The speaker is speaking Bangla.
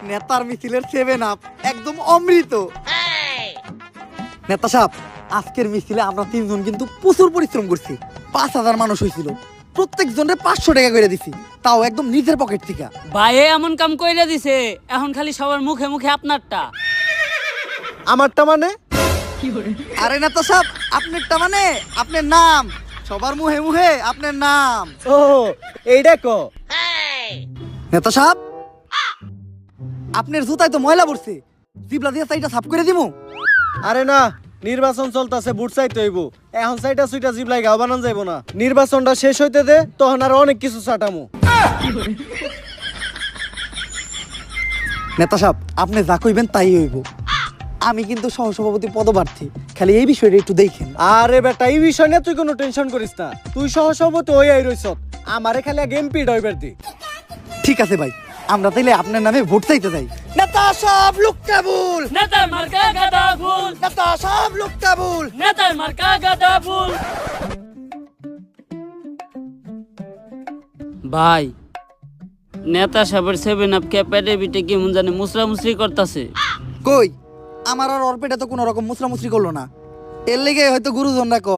নেতার মিছিলের 7 আপ একদম অমৃত। নেতা সাহেব, আজকের মিছিলে আমরা 3 জন কিন্তু প্রচুর পরিশ্রম করছি। 5,000 মানুষ হয়েছিল, প্রত্যেক জনের 500 টাকা করে দিছি, তাও একদম নিজের পকেট থেকে। ভাই এমন কাম কইরা দিছে, এখন খালি সবার মুখে মুখে আপনারটা। আমারটা মানে? আরে নেতা সাহেব, আপনারটা মানে আপনার নাম, সবার মুহে মুহে আপনার নাম। ও এইটা কো। নেতা সাহেব, আপনার জুতায় তো ময়লা পড়ছে, জিবলা দিয়ে সাইডটা সাফ করে দিমু। আরে না, নির্বাচন চলতেছে, বুট চাইতে হইব। এখন সাইটা সুইটা জিবলাই গাও বানান যাইব না। নির্বাচনটা শেষ হইতে দে, তখন আর অনেক কিছু চাটামু। নেতা সাহেব, আপনি যা কইবেন তাই হইব। আমি কিন্তু সহসভাপতি পদপ্রার্থী, খালি এই বিষয়টা একটু দেখেন। আরে বেটা, এই বিষয় নিয়ে তুই কোনো টেনশন করিস না। তুই সহসভাপতি হই আই রইছ, আমারে খালি আগে এমপি ডইবার দি। ঠিক আছে ভাই, আমরা তাইলে আপনার নামে ভোট চাইতে যাই। নেতা সাহেব লোক কাবুল, নেতার মার্কা গাদা ফুল, নেতা সাহেব লোক কাবুল। নেতার মার্কা গাদা ফুল। ভাই, নেতা সাহেবের 7 আপ ক্যাপেটে বিটে কি মন জানে মুসরামুসরি করতেছে। কই, আমার আর অর্পেটা তো কোনো রকম মুসরামুসরি করলো না। এর লেগে হয়তো গুরুজনরা